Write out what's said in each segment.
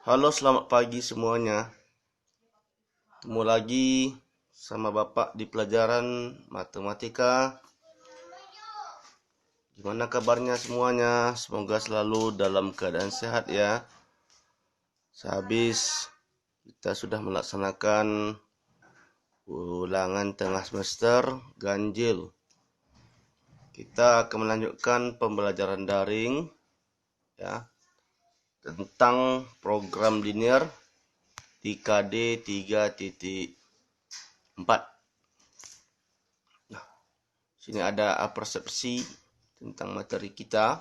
Halo, selamat pagi semuanya. Ketemu lagi sama Bapak di pelajaran matematika. Gimana kabarnya semuanya? Semoga selalu dalam keadaan sehat ya. Sehabis kita sudah melaksanakan ulangan tengah semester ganjil. Kita akan melanjutkan pembelajaran daring ya tentang program linear di KD 3.4. Sini ada persepsi tentang materi kita.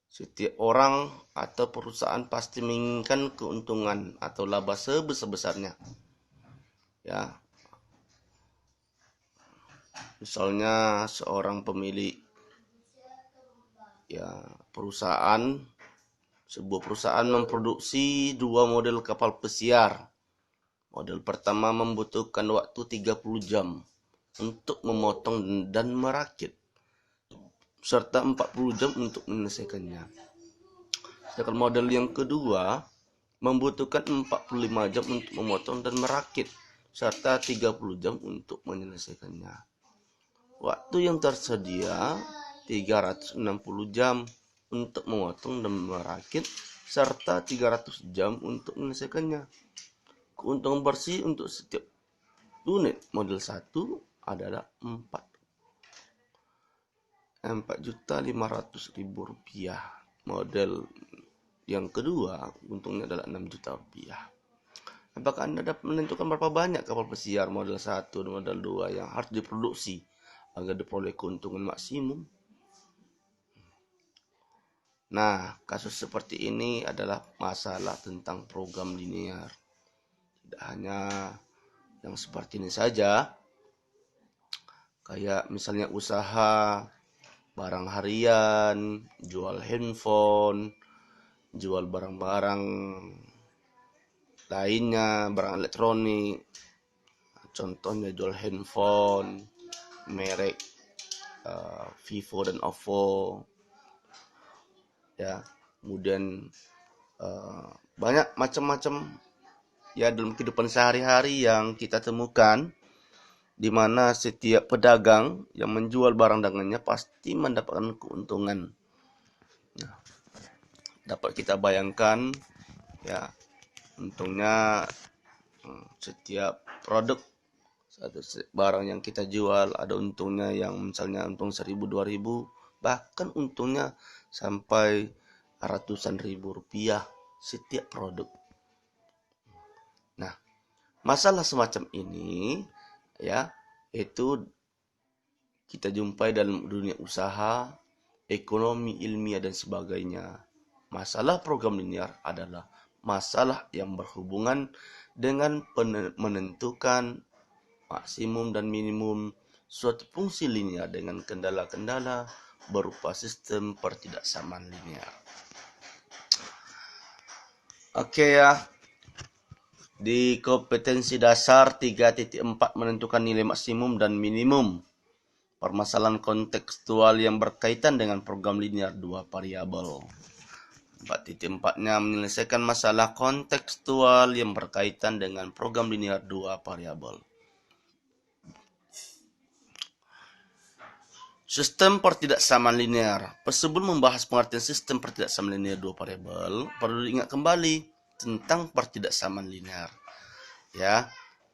Setiap orang atau perusahaan pasti menginginkan keuntungan atau laba sebesar-besarnya. Ya. Misalnya seorang pemilik sebuah perusahaan memproduksi 2 model kapal pesiar. Model pertama membutuhkan waktu 30 jam untuk memotong dan merakit, serta 40 jam untuk menyelesaikannya. Sedangkan model yang kedua membutuhkan 45 jam untuk memotong dan merakit, serta 30 jam untuk menyelesaikannya. Waktu yang tersedia 360 jam untuk memotong dan merakit, serta 300 jam untuk menyelesaikannya. Keuntungan bersih untuk setiap unit model 1 adalah 4.500.000 rupiah. Model yang kedua untungnya adalah 6 juta rupiah. Apakah Anda dapat menentukan berapa banyak kapal pesiar model 1 dan model 2 yang harus diproduksi agar diperoleh keuntungan maksimum? Nah, kasus seperti ini adalah masalah tentang program linear. Tidak hanya yang seperti ini saja, kayak misalnya usaha barang harian, jual handphone, jual barang-barang lainnya, barang elektronik. Contohnya jual handphone merek Vivo dan Oppo ya. Kemudian banyak macam-macam ya dalam kehidupan sehari-hari yang kita temukan, di mana setiap pedagang yang menjual barang dagangannya pasti mendapatkan keuntungan. Nah, dapat kita bayangkan ya, untungnya setiap produk atau barang yang kita jual ada untungnya, yang misalnya untung 1.000, 2.000, bahkan untungnya sampai ratusan ribu rupiah setiap produk. Nah, masalah semacam ini ya, itu kita jumpai dalam dunia usaha, ekonomi, ilmiah dan sebagainya. Masalah program linear adalah masalah yang berhubungan dengan menentukan maksimum dan minimum suatu fungsi linear dengan kendala-kendala berupa sistem pertidaksamaan linear. Oke ya. Di kompetensi dasar 3.4 menentukan nilai maksimum dan minimum. Permasalahan kontekstual yang berkaitan dengan program linear 2 variabel. 4.4-nya menyelesaikan masalah kontekstual yang berkaitan dengan program linear 2 variabel. Sistem pertidaksamaan linear. Sebelum membahas pengertian sistem pertidaksamaan linear 2 variabel, perlu diingat kembali tentang pertidaksamaan linear. Ya,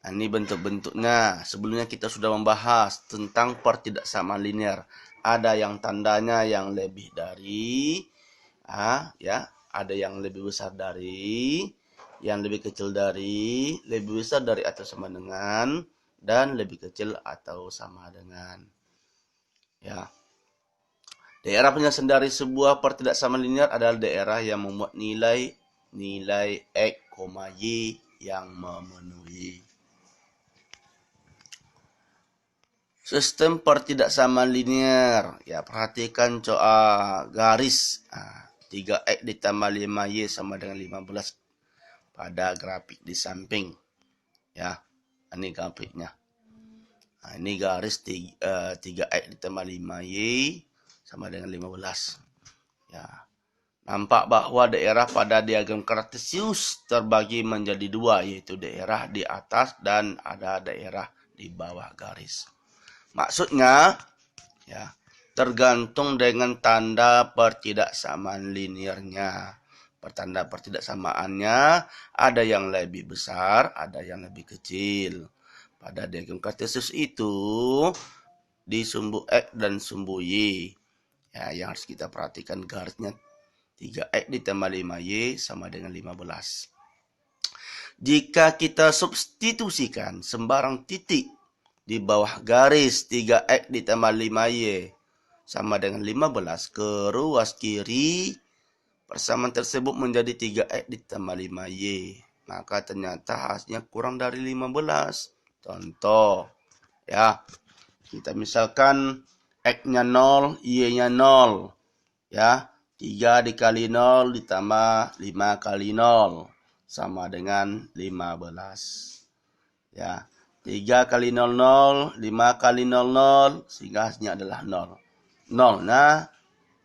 ini bentuk-bentuknya. Sebelumnya kita sudah membahas tentang pertidaksamaan linear. Ada yang tandanya yang lebih dari, ada yang lebih besar dari, yang lebih kecil dari, lebih besar dari atau sama dengan, dan lebih kecil atau sama dengan. Ya. Daerah penyelesaian dari sebuah pertidaksamaan linear adalah daerah yang memuat nilai X, Y yang memenuhi. Sistem pertidaksamaan linear. Ya, perhatikan garis 3X ditambah 5Y sama dengan 15 pada grafik di samping. Ya, ini grafiknya. Nah, ini garis 3X ditambah 5Y sama dengan 15. Ya. Nampak bahwa daerah pada diagram Kartesius terbagi menjadi dua, yaitu daerah di atas dan ada daerah di bawah garis. Maksudnya, ya, tergantung dengan tanda pertidaksamaan linearnya. Pertanda pertidaksamaannya ada yang lebih besar, ada yang lebih kecil. Pada diagram Kartesius itu di sumbu X dan sumbu Y. Ya, yang harus kita perhatikan garisnya 3X ditambah 5Y sama dengan 15. Jika kita substitusikan sembarang titik di bawah garis 3X ditambah 5Y sama dengan 15 ke ruas kiri, persamaan tersebut menjadi 3X ditambah 5Y. Maka ternyata hasilnya kurang dari 15. Contoh, ya, kita misalkan X-nya 0, Y-nya 0. Ya, 3 dikali 0 ditambah 5 kali 0 sama dengan 15. Ya, 3 kali 00, 5 kali 00, sehingga hasilnya adalah 0. 0-nya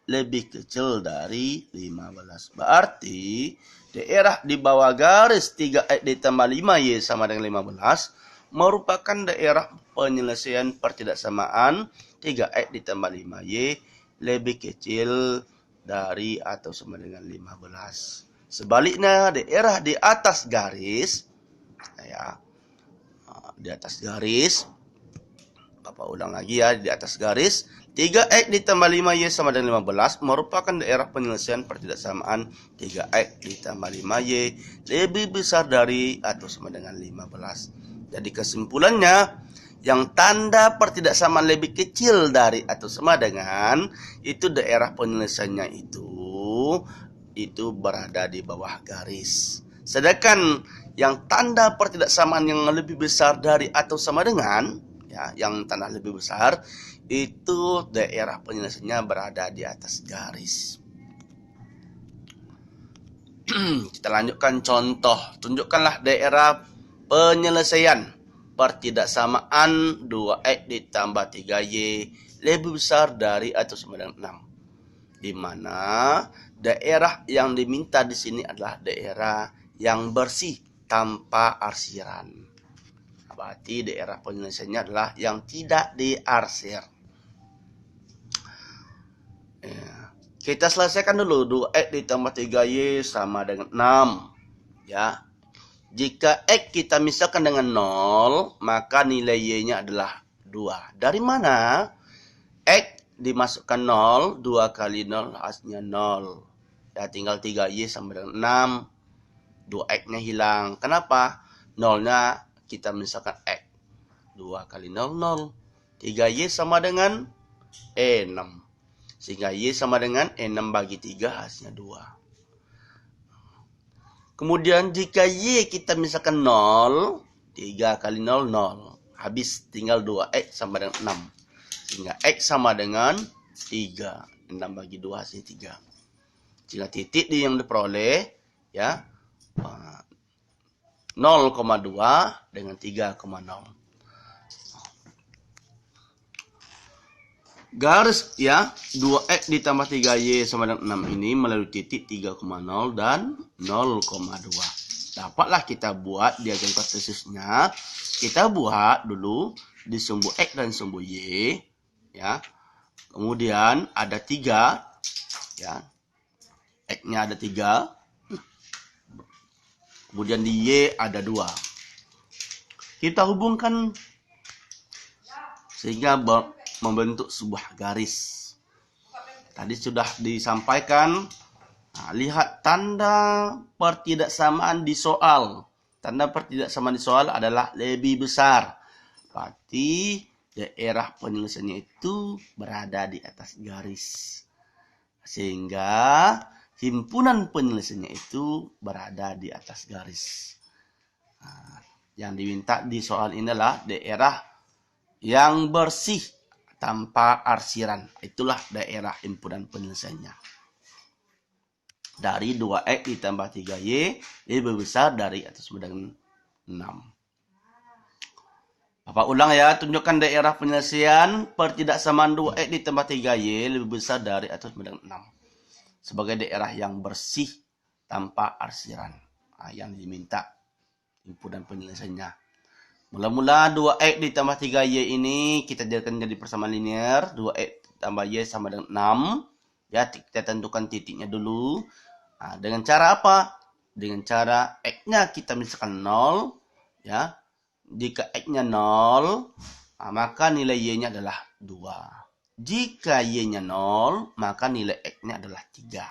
lebih kecil dari 15. Berarti daerah di bawah garis 3X ditambah 5Y sama dengan 15 merupakan daerah penyelesaian pertidaksamaan 3X ditambah 5Y lebih kecil dari atau sama dengan 15. Sebaliknya, daerah di atas garis, ya, di atas garis, Bapak ulang lagi ya, di atas garis, 3X ditambah 5Y sama dengan 15 merupakan daerah penyelesaian pertidaksamaan 3X ditambah 5Y lebih besar dari atau sama dengan 15. Jadi kesimpulannya, yang tanda pertidaksamaan lebih kecil dari atau sama dengan itu daerah penyelesaiannya itu berada di bawah garis. Sedangkan yang tanda pertidaksamaan yang lebih besar dari atau sama dengan, ya, yang tanda lebih besar itu daerah penyelesaiannya berada di atas garis. Kita lanjutkan contoh. Tunjukkanlah daerah penyelesaian pertidaksamaan 2X ditambah 3Y lebih besar dari atau sama dengan 6. Di mana daerah yang diminta di sini adalah daerah yang bersih tanpa arsiran. Berarti daerah penyelesaiannya adalah yang tidak diarsir. Kita selesaikan dulu. 2X ditambah 3Y sama dengan 6. Ya. Jika X kita misalkan dengan 0, maka nilai Y-nya adalah 2. Dari mana? X dimasukkan 0, 2 kali 0 hasilnya 0. Ya, tinggal 3Y sama dengan 6. 2X-nya hilang. Kenapa? 0-nya kita misalkan X. 2 kali 0, 0. 3Y sama dengan 6. Sehingga Y sama dengan 6 bagi 3 hasilnya 2. Kemudian jika Y kita misalkan 0, 3 kali 0, 0. Habis tinggal 2X sama dengan 6. Sehingga X sama dengan 3. 6 bagi 2 hasilnya 3. Sehingga titik yang diperoleh, ya, 0,2 dengan 3,0. Garis, ya, 2X ditambah 3Y sama dengan 6 ini melalui titik 3,0 dan 0,2. Dapatlah kita buat diagram Kartesiusnya. Kita buat dulu di sumbu X dan sumbu Y. Ya. Kemudian ada 3. Ya. X-nya ada 3. Kemudian di Y ada 2. Kita hubungkan sehingga membentuk sebuah garis. Tadi sudah disampaikan. Nah, lihat tanda pertidaksamaan di soal. Tanda pertidaksamaan di soal adalah lebih besar. Berarti daerah penyelesaiannya itu berada di atas garis. Sehingga himpunan penyelesaiannya itu berada di atas garis. Nah, yang diminta di soal ini adalah daerah yang bersih tanpa arsiran. Itulah daerah himpunan penyelesaiannya. Dari 2X ditambah 3Y lebih besar dari atau sama dengan 6. Bapak ulang ya, tunjukkan daerah penyelesaian pertidaksamaan 2X ditambah 3Y lebih besar dari atau sama dengan 6. sebagai daerah yang bersih tanpa arsiran. Yang diminta himpunan penyelesaiannya. Mula-mula 2X ditambah 3Y ini kita jadikan jadi persamaan linear. 2X tambah Y sama dengan 6. Ya, kita tentukan titiknya dulu. Dengan cara apa? Dengan cara X-nya kita misalkan 0. Ya. Jika X-nya 0, maka nilai Y-nya adalah 2. Jika Y-nya 0, maka nilai X-nya adalah 3.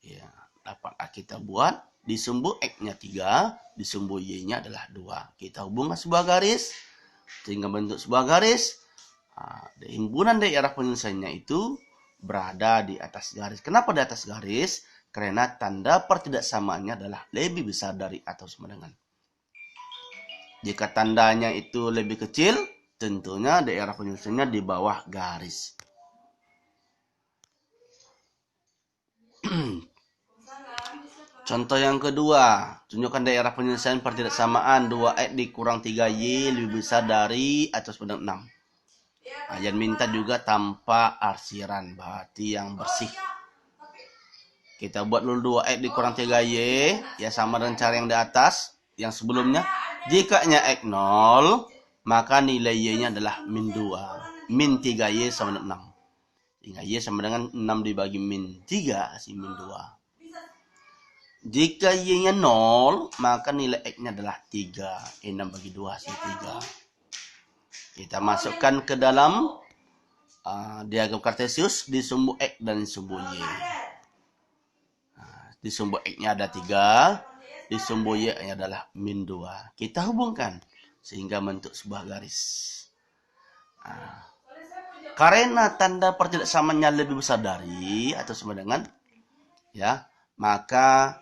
Ya, dapat kita buat disumbu X-nya 3, disumbu Y-nya adalah 2. Kita hubungkan sebuah garis, sehingga bentuk sebuah garis. Himpunan daerah penyelesaiannya itu berada di atas garis. Kenapa di atas garis? Karena tanda pertidaksamaannya adalah lebih besar dari atau sama dengan. Jika tandanya itu lebih kecil, tentunya daerah penyelesaiannya di bawah garis. Contoh yang kedua, tunjukkan daerah penyelesaian pertidaksamaan 2X dikurang 3Y lebih besar dari atau sama dengan 6. Yang minta juga tanpa arsiran, berarti yang bersih. Kita buat dulu 2X dikurang 3Y, ya sama dengan cara yang di atas, yang sebelumnya. Jika X 0, maka nilai Y-nya adalah min 2. Min 3Y sama dengan 6. Sehingga Y sama dengan 6 dibagi min 3, hasil min 2. Jika Y-nya 0, maka nilai X-nya adalah 3. 6 bagi 2 hasil 3. Kita masukkan ke dalam diagram kartesius di sumbu X dan sumbu Y. Di sumbu X-nya ada 3, di sumbu Y-nya adalah min 2. Kita hubungkan sehingga bentuk sebuah garis. Karena tanda pertidaksamaannya lebih besar dari atau sama dengan, ya, maka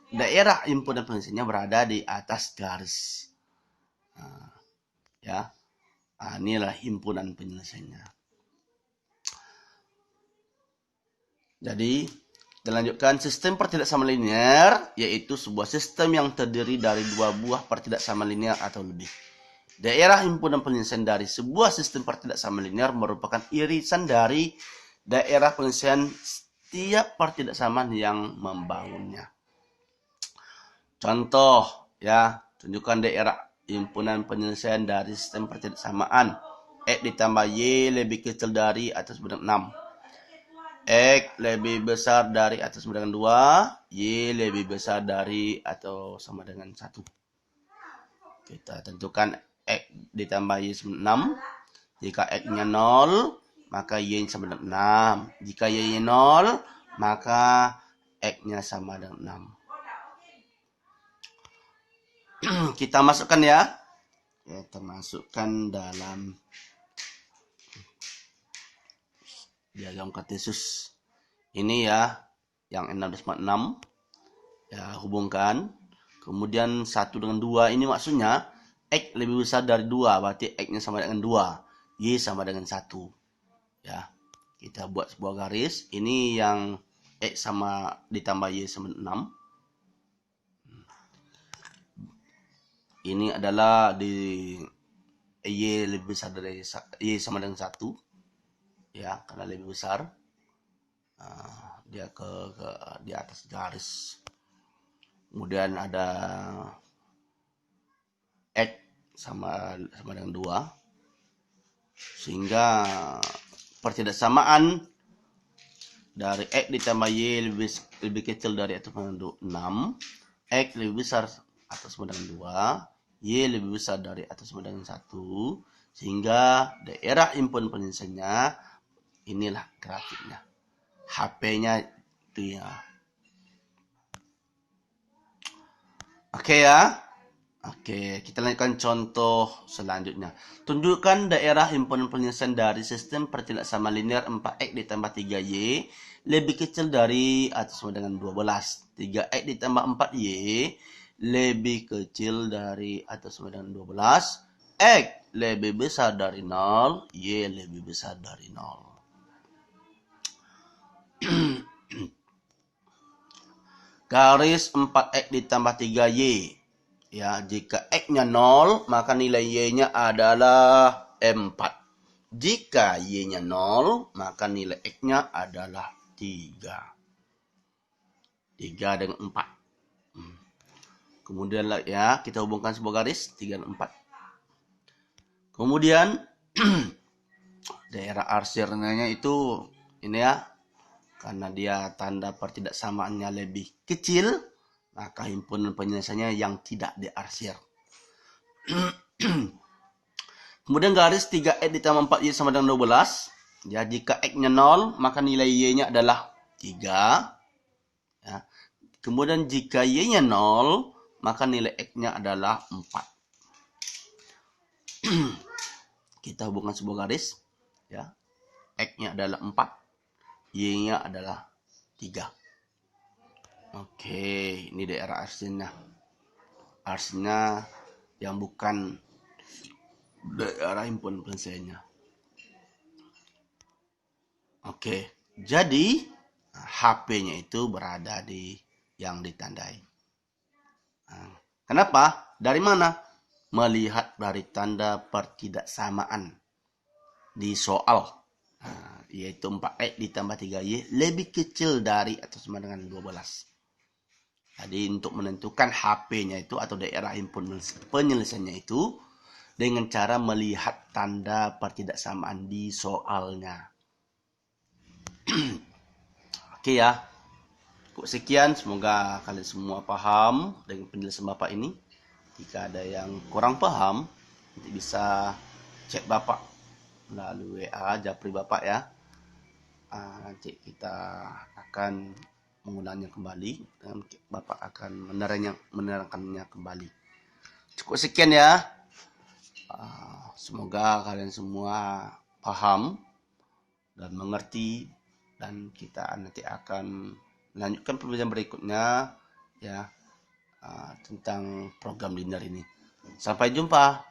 daerah himpunan penyelesaiannya berada di atas garis. Ya, inilah himpunan penyelesaiannya. Jadi, kita lanjutkan sistem pertidaksamaan linear, yaitu sebuah sistem yang terdiri dari dua buah pertidaksamaan linear atau lebih. Daerah himpunan penyelesaian dari sebuah sistem pertidaksamaan linear merupakan irisan dari daerah penyelesaian setiap pertidaksamaan yang membangunnya. Contoh, ya, tunjukkan daerah himpunan penyelesaian dari sistem pertidaksamaan X ditambah Y lebih kecil dari atau sama dengan 6. X lebih besar dari atau sama dengan 2, Y lebih besar dari atau sama dengan 1. Kita tentukan X ditambah Y sama 6. Jika X-nya 0, maka Y sama dengan 6. Jika Y-nya 0, maka X-nya sama dengan 6. Kita masukkan ya. Kita masukkan dalam diagram kartesius. Ini ya, yang 6,6. Ya, hubungkan. Kemudian 1 dengan 2 ini maksudnya X lebih besar dari 2, berarti X-nya sama dengan 2. Y sama dengan 1. Ya, kita buat sebuah garis. Ini yang X sama ditambah Y sama 6. Ini adalah di Y lebih besar dari Y sama dengan 1. Ya, karena lebih besar. Dia di atas garis. Kemudian ada X sama dengan 2. Sehingga pertidaksamaan dari X ditambah Y lebih kecil dari atau sama dengan 6. X lebih besar atau sama dengan 2. Y lebih besar dari atau sama dengan 1. Sehingga daerah himpunan penyelesaiannya, inilah grafiknya. HP-nya itu ya. Oke ya. Oke, kita lanjutkan contoh selanjutnya. Tunjukkan daerah himpunan penyelesaian dari sistem pertidaksamaan linear 4X ditambah 3Y lebih kecil dari atau sama dengan 12. 3X ditambah 4Y lebih kecil dari atau sama dengan 12. X lebih besar dari 0, Y lebih besar dari 0. Garis 4X ditambah 3Y. Ya, jika X-nya 0, maka nilai Y-nya adalah 4. Jika Y-nya 0, maka nilai X-nya adalah 3. 3 dengan 4. Kemudian ya, kita hubungkan sebuah garis 3 dan 4. Kemudian daerah arsirnya itu ini ya, karena dia tanda pertidaksamaannya lebih kecil, maka himpunan penyelesaiannya yang tidak diarsir. Kemudian garis 3x ditambah 4y sama dengan 12. Ya, jika x-nya 0, maka nilai y-nya adalah 3. Ya. Kemudian jika y-nya 0, maka nilai x-nya adalah 4. Kita hubungkan sebuah garis. Ya. X-nya adalah 4. Y-nya adalah 3. Oke, ini daerah arsirnya. Arsirnya yang bukan daerah himpunan penyelesaiannya. Oke, jadi HP-nya itu berada di yang ditandai. Kenapa? Dari mana? Melihat dari tanda pertidaksamaan di soal, yaitu 4x ditambah 3y lebih kecil dari atau sama dengan 12. Jadi untuk menentukan HP-nya itu atau daerah himpunan penyelesaiannya itu dengan cara melihat tanda pertidaksamaan di soalnya. Oke ya. Sekian, semoga kalian semua paham dengan penjelasan Bapak ini. Jika ada yang kurang paham, nanti bisa cek Bapak melalui WA Japri Bapak ya. Nanti kita akan menggunakannya kembali dan Bapak akan menerangkannya kembali. Cukup sekian ya. Semoga kalian semua paham dan mengerti, dan kita nanti akan melanjutkan pembelajaran berikutnya ya, tentang program linear ini. Sampai jumpa.